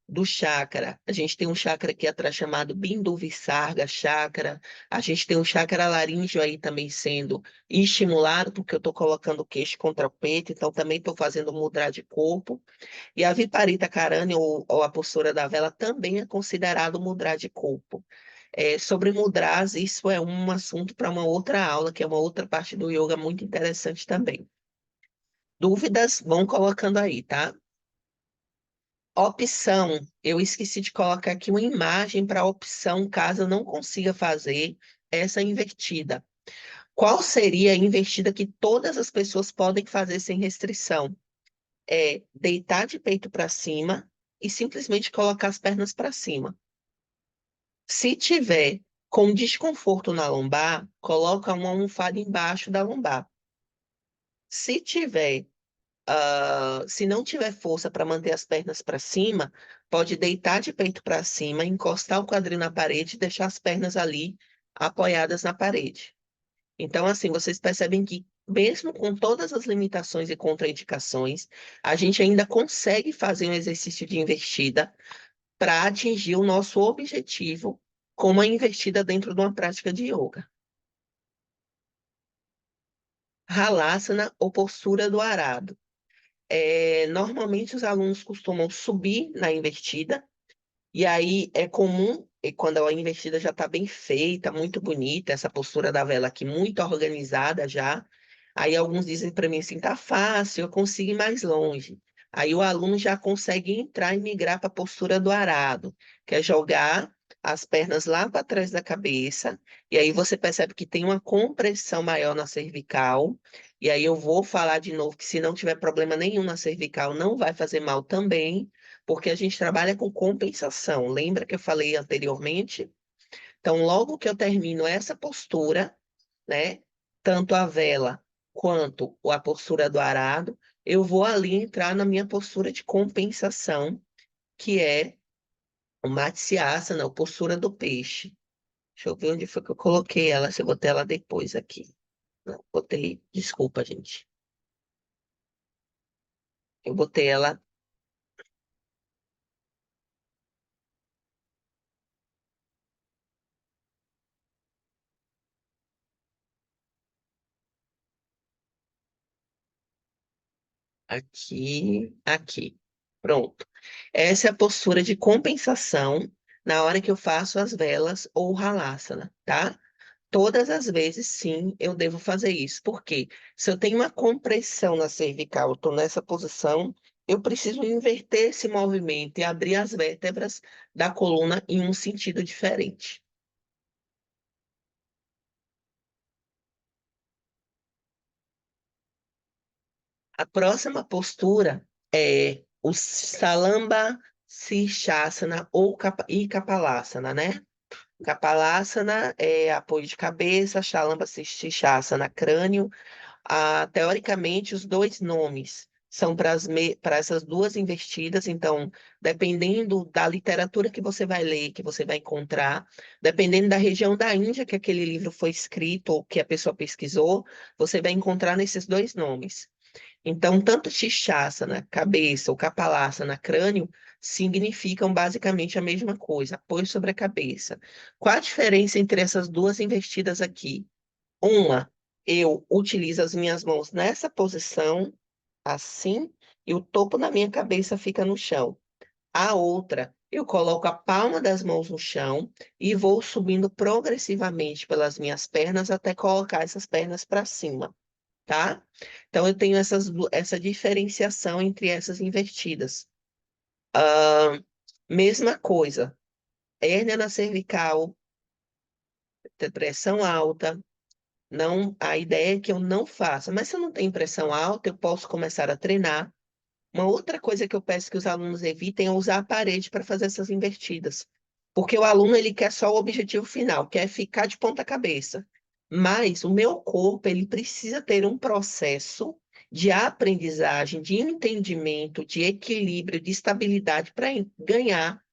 do chakra. A gente tem um chakra aqui atrás chamado Bindu Visarga chakra. A gente tem um chakra laríngeo aí também sendo estimulado, porque eu estou colocando o queixo contra o peito, então também estou fazendo mudra de corpo. E a Viparita Karani, ou a postura da vela, também é considerado mudra de corpo. Sobre mudras, isso é um assunto para uma outra aula, que é uma outra parte do yoga muito interessante também. Dúvidas? Vão colocando aí, tá? Opção, eu esqueci de colocar aqui uma imagem para a opção, caso eu não consiga fazer essa invertida. Qual seria a invertida que todas as pessoas podem fazer sem restrição? É deitar de peito para cima e simplesmente colocar as pernas para cima. Se tiver com desconforto na lombar, coloca uma almofada embaixo da lombar. Se tiver se não tiver força para manter as pernas para cima, pode deitar de peito para cima, encostar o quadril na parede e deixar as pernas ali apoiadas na parede. Então, assim, vocês percebem que, mesmo com todas as limitações e contraindicações, a gente ainda consegue fazer um exercício de invertida para atingir o nosso objetivo com uma invertida dentro de uma prática de yoga. Halasana ou postura do arado. Normalmente os alunos costumam subir na invertida, e aí é comum, e quando a investida já está bem feita, muito bonita, essa postura da vela aqui muito organizada já, aí alguns dizem para mim assim, tá fácil, eu consigo ir mais longe. Aí o aluno já consegue entrar e migrar para a postura do arado, que é jogar as pernas lá para trás da cabeça, e aí você percebe que tem uma compressão maior na cervical, e aí eu vou falar de novo que se não tiver problema nenhum na cervical, não vai fazer mal também, porque a gente trabalha com compensação. Lembra que eu falei anteriormente? Então, logo que eu termino essa postura, né, tanto a vela quanto a postura do arado, eu vou ali entrar na minha postura de compensação, que é o Matsyasana, a postura do peixe. Deixa eu ver onde foi que eu coloquei ela, se eu botei ela depois aqui. Não, botei, desculpa, gente. Eu botei ela aqui, aqui. Pronto. Essa é a postura de compensação na hora que eu faço as velas ou halasana, tá? Todas as vezes, sim, eu devo fazer isso. Porque se eu tenho uma compressão na cervical, eu estou nessa posição, eu preciso inverter esse movimento e abrir as vértebras da coluna em um sentido diferente. A próxima postura é o Salamba Sirsasana ou e Kapalasana, né? Kapalasana é apoio de cabeça, Shalamba Sirsasana crânio. Teoricamente, os dois nomes são para essas duas investidas, então, dependendo da literatura que você vai ler, que você vai encontrar, dependendo da região da Índia que aquele livro foi escrito ou que a pessoa pesquisou, você vai encontrar nesses dois nomes. Então, tanto Shishasana, cabeça, ou Kapalasana, crânio, significam basicamente a mesma coisa, apoio sobre a cabeça. Qual a diferença entre essas duas investidas aqui? Uma, eu utilizo as minhas mãos nessa posição, assim, e o topo da minha cabeça fica no chão. A outra, eu coloco a palma das mãos no chão e vou subindo progressivamente pelas minhas pernas até colocar essas pernas para cima. tá? Então, eu tenho essa diferenciação entre essas invertidas. Mesma coisa, hérnia na cervical, pressão alta. Não, a ideia é que eu não faça, mas se eu não tenho pressão alta, eu posso começar a treinar. Uma outra coisa que eu peço que os alunos evitem é usar a parede para fazer essas invertidas. Porque o aluno ele quer só o objetivo final, quer ficar de ponta cabeça. Mas o meu corpo ele precisa ter um processo de aprendizagem, de entendimento, de equilíbrio, de estabilidade para ganhar,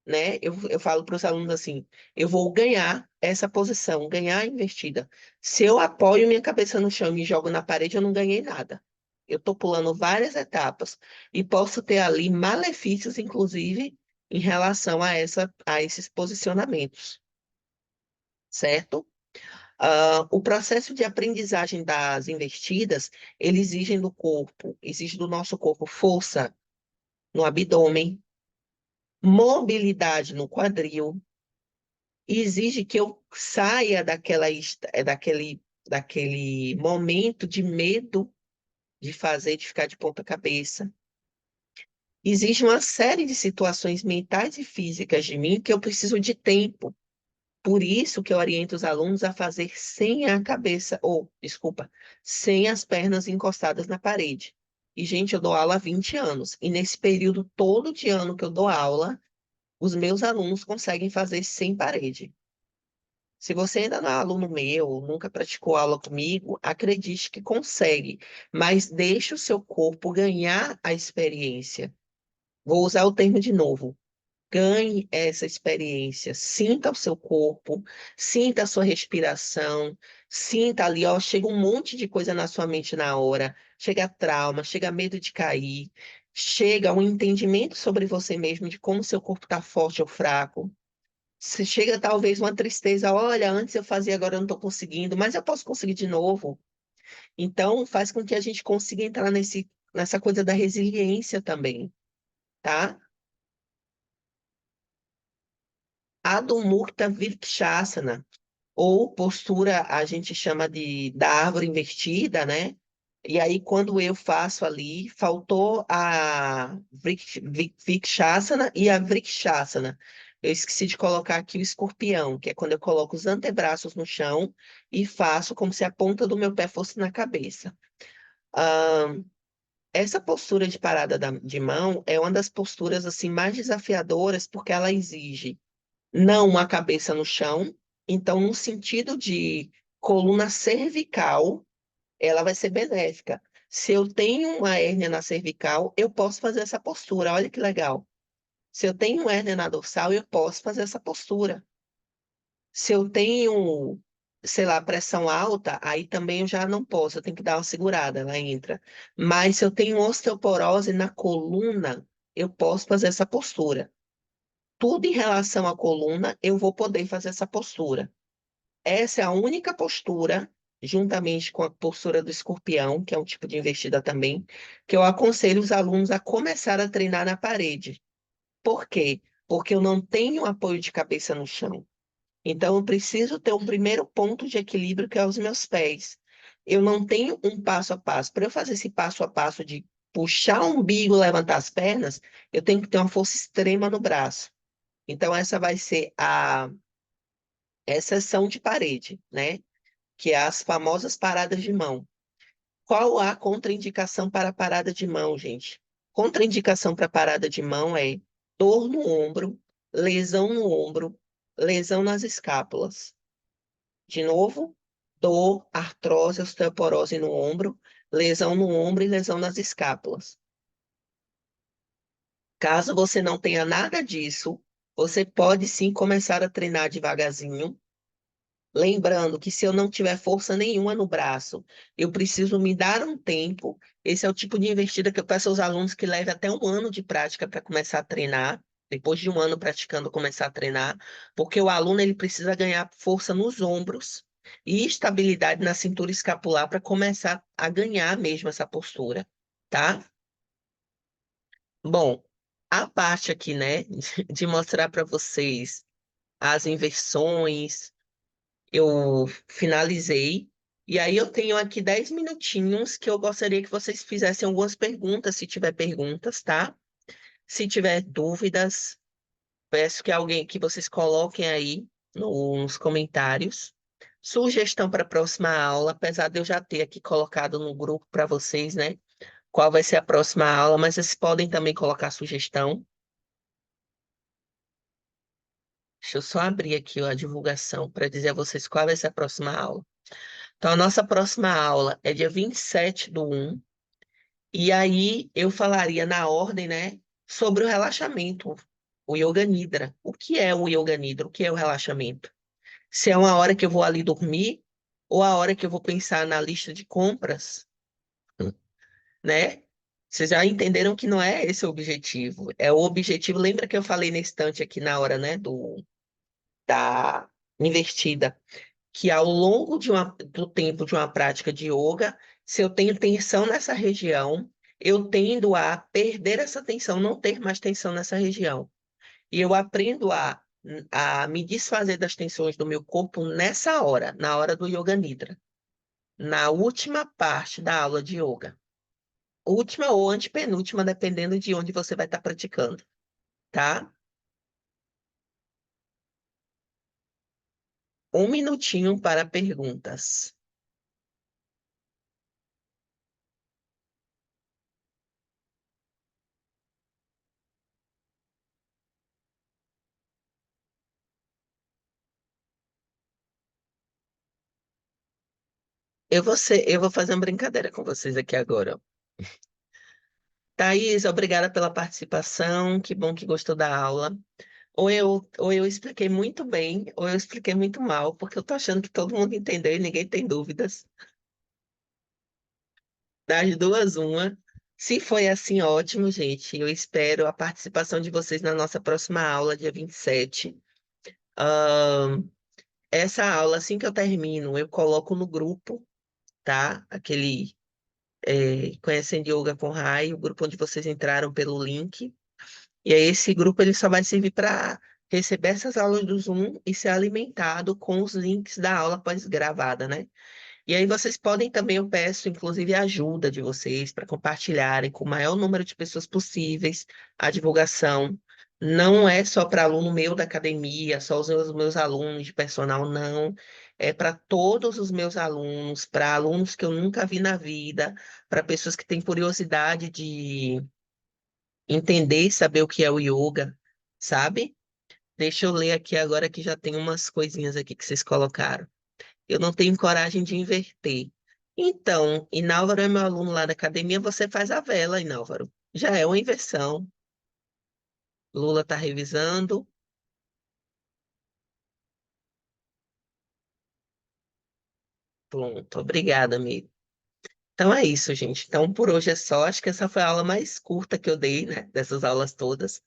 né? Eu falo para os alunos assim: eu vou ganhar essa posição, ganhar a invertida. Se eu apoio minha cabeça no chão e me jogo na parede, eu não ganhei nada. Eu estou pulando várias etapas e posso ter ali malefícios, inclusive, em relação a esses posicionamentos, certo? O processo de aprendizagem das investidas, ele exige do nosso corpo força no abdômen, mobilidade no quadril, e exige que eu saia daquele momento de medo de fazer, de ficar de ponta cabeça. Existe uma série de situações mentais e físicas de mim que eu preciso de tempo. Por isso que eu oriento os alunos a fazer sem a cabeça, ou, desculpa, sem as pernas encostadas na parede. E, gente, eu dou aula há 20 anos. E nesse período todo de ano que eu dou aula, os meus alunos conseguem fazer sem parede. Se você ainda não é aluno meu, nunca praticou aula comigo, acredite que consegue, mas deixe o seu corpo ganhar a experiência. Vou usar o termo de novo. Ganhe essa experiência. Sinta o seu corpo, sinta a sua respiração, sinta ali, ó, chega um monte de coisa na sua mente na hora. Chega trauma, chega medo de cair, chega um entendimento sobre você mesmo, de como seu corpo está forte ou fraco. Se chega talvez uma tristeza, olha, antes eu fazia, agora eu não estou conseguindo, mas eu posso conseguir de novo. Então, faz com que a gente consiga entrar nessa coisa da resiliência também, tá? Adho Mukta Vrikshasana, ou postura, a gente chama da árvore invertida, né? E aí, quando eu faço ali, faltou a Vrikshasana e a Vrikshasana. Eu esqueci de colocar aqui o escorpião, que é quando eu coloco os antebraços no chão e faço como se a ponta do meu pé fosse na cabeça. Ahn, Essa postura de parada de mão é uma das posturas assim mais desafiadoras, porque ela exige não a cabeça no chão. Então, no sentido de coluna cervical, ela vai ser benéfica. Se eu tenho uma hérnia na cervical, eu posso fazer essa postura. Olha que legal. Se eu tenho hérnia na dorsal, eu posso fazer essa postura. Se eu tenho, sei lá, pressão alta, aí também eu já não posso, eu tenho que dar uma segurada, ela entra. Mas se eu tenho osteoporose na coluna, eu posso fazer essa postura. Tudo em relação à coluna, eu vou poder fazer essa postura. Essa é a única postura, juntamente com a postura do escorpião, que é um tipo de investida também, que eu aconselho os alunos a começar a treinar na parede. Por quê? Porque eu não tenho apoio de cabeça no chão. Então, eu preciso ter um primeiro ponto de equilíbrio, que é os meus pés. Eu não tenho um passo a passo. Para eu fazer esse passo a passo de puxar o umbigo, levantar as pernas, eu tenho que ter uma força extrema no braço. Então, essa vai ser a exceção de parede, né? Que é as famosas paradas de mão. Qual a contraindicação para a parada de mão, gente? Contraindicação para parada de mão é dor no ombro, lesão nas escápulas. De novo, dor, artrose, osteoporose no ombro, lesão no ombro e lesão nas escápulas. Caso você não tenha nada disso, você pode sim começar a treinar devagarzinho. Lembrando que se eu não tiver força nenhuma no braço, eu preciso me dar um tempo. Esse é o tipo de investida que eu peço aos alunos que leve até um ano de prática para começar a treinar. Depois de um ano praticando, começar a treinar, porque o aluno ele precisa ganhar força nos ombros e estabilidade na cintura escapular para começar a ganhar mesmo essa postura, tá? Bom, a parte aqui, né, de mostrar para vocês as inversões, eu finalizei. E aí eu tenho aqui 10 minutinhos que eu gostaria que vocês fizessem algumas perguntas, se tiver perguntas, tá? Se tiver dúvidas, peço que vocês coloquem aí nos comentários. Sugestão para a próxima aula, apesar de eu já ter aqui colocado no grupo para vocês, né? Qual vai ser a próxima aula, mas vocês podem também colocar sugestão. Deixa eu só abrir aqui ó, a divulgação para dizer a vocês qual vai ser a próxima aula. Então, a nossa próxima aula é dia 27/1. E aí eu falaria na ordem, né, sobre o relaxamento, o Yoga Nidra. O que é o Yoga Nidra? O que é o relaxamento? Se é uma hora que eu vou ali dormir ou a hora que eu vou pensar na lista de compras, né? Vocês já entenderam que não é esse o objetivo. É o objetivo. Lembra que eu falei na estante aqui na hora, né, da investida, que ao longo do tempo de uma prática de yoga, se eu tenho tensão nessa região, eu tendo a perder essa tensão, não ter mais tensão nessa região. E eu aprendo a me desfazer das tensões do meu corpo nessa hora, na hora do Yoga Nidra, na última parte da aula de yoga. Última ou antepenúltima, dependendo de onde você vai estar praticando, tá? Um minutinho para perguntas. Eu vou fazer uma brincadeira com vocês aqui agora. Thaís, obrigada pela participação. Que bom que gostou da aula. Ou eu expliquei muito bem, ou eu expliquei muito mal, porque eu tô achando que todo mundo entendeu e ninguém tem dúvidas. Das duas, uma. Se foi assim, ótimo, gente. Eu espero a participação de vocês na nossa próxima aula, dia 27. Ahn, Essa aula, assim que eu termino, eu coloco no grupo, tá? Aquele Conhecendo Yoga com Rai, o grupo onde vocês entraram pelo link. E aí esse grupo ele só vai servir para receber essas aulas do Zoom e ser alimentado com os links da aula pós-gravada, né? E aí vocês podem também, eu peço, inclusive, a ajuda de vocês para compartilharem com o maior número de pessoas possíveis a divulgação. Não é só para aluno meu da academia, só os meus alunos de personal, não. É para todos os meus alunos, para alunos que eu nunca vi na vida, para pessoas que têm curiosidade de entender e saber o que é o yoga, sabe? Deixa eu ler aqui agora que já tem umas coisinhas aqui que vocês colocaram. Eu não tenho coragem de inverter. Então, Inálvaro é meu aluno lá da academia, você faz a vela, Inálvaro. Já é uma inversão. Lula está revisando. Pronto, obrigada, amigo. Então é isso, gente. Então por hoje é só. Acho que essa foi a aula mais curta que eu dei, né? Dessas aulas todas.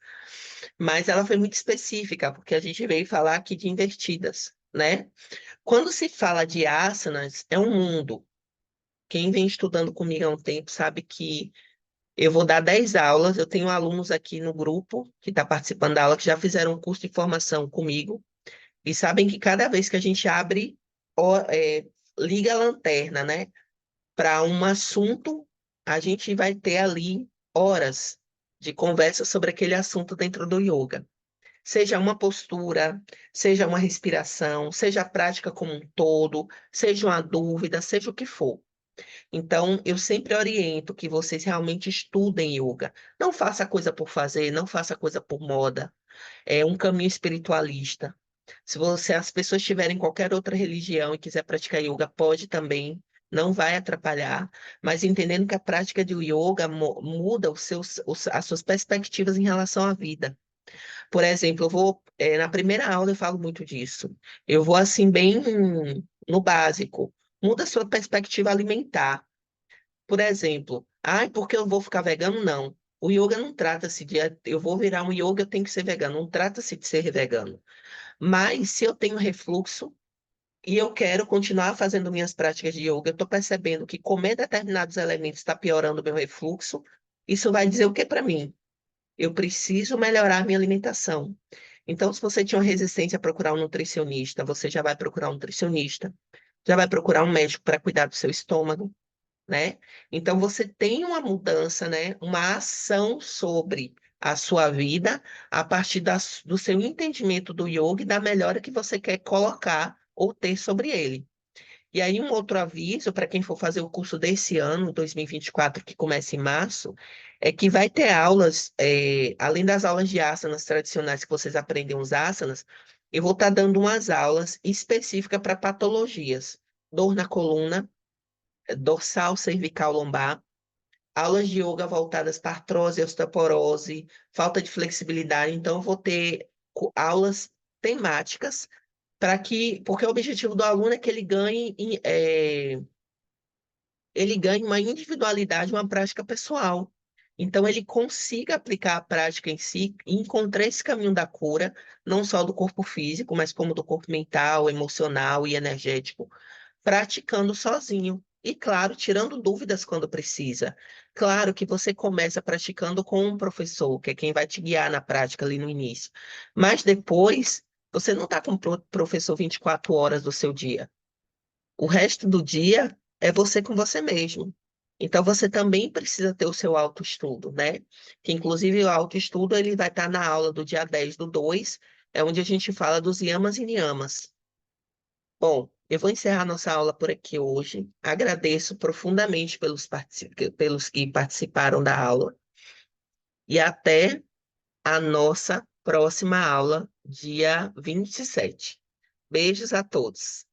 Mas ela foi muito específica, porque a gente veio falar aqui de invertidas, né? Quando se fala de asanas, é um mundo. Quem vem estudando comigo há um tempo sabe que eu vou dar 10 aulas. Eu tenho alunos aqui no grupo que está participando da aula que já fizeram um curso de formação comigo e sabem que cada vez que a gente abre, liga a lanterna, né, para um assunto, a gente vai ter ali horas de conversa sobre aquele assunto dentro do yoga. Seja uma postura, seja uma respiração, seja a prática como um todo, seja uma dúvida, seja o que for. Então, eu sempre oriento que vocês realmente estudem yoga. Não faça coisa por fazer, não faça coisa por moda. É um caminho espiritualista. Se as pessoas tiverem qualquer outra religião e quiser praticar yoga, pode também, não vai atrapalhar, mas entendendo que a prática de yoga muda as suas perspectivas em relação à vida. Por exemplo, na primeira aula eu falo muito disso. Eu vou assim bem no básico. Muda a sua perspectiva alimentar. Por exemplo, ai, porque eu vou ficar vegano? Não. O yoga não trata-se de eu vou virar um yoga, eu tenho que ser vegano. Não trata-se de ser vegano. Mas se eu tenho refluxo e eu quero continuar fazendo minhas práticas de yoga, eu estou percebendo que comer determinados elementos está piorando o meu refluxo, isso vai dizer o que para mim? Eu preciso melhorar minha alimentação. Então, se você tinha uma resistência a procurar um nutricionista, você já vai procurar um nutricionista. já vai procurar um médico para cuidar do seu estômago, né? Então você tem uma mudança, né? Uma ação sobre a sua vida a partir do seu entendimento do yoga e da melhora que você quer colocar ou ter sobre ele. E aí, um outro aviso para quem for fazer o curso desse ano, 2024, que começa em março, é que vai ter aulas, além das aulas de asanas tradicionais que vocês aprendem os asanas, eu vou estar dando umas aulas específicas para patologias, dor na coluna, dorsal, cervical, lombar, aulas de yoga voltadas para artrose, osteoporose, falta de flexibilidade. Então, eu vou ter aulas temáticas porque o objetivo do aluno é que ele ganhe uma individualidade, uma prática pessoal. Então, ele consiga aplicar a prática em si e encontrar esse caminho da cura, não só do corpo físico, mas como do corpo mental, emocional e energético, praticando sozinho. E, claro, tirando dúvidas quando precisa. Claro que você começa praticando com um professor, que é quem vai te guiar na prática ali no início. Mas depois, você não está com um professor 24 horas do seu dia. O resto do dia é você com você mesmo. Então você também precisa ter o seu autoestudo, né? Que inclusive o autoestudo ele vai estar na aula do dia 10 do 2, é onde a gente fala dos yamas e niyamas. Bom, eu vou encerrar nossa aula por aqui hoje. Agradeço profundamente pelos que participaram da aula e até a nossa próxima aula, dia 27. Beijos a todos.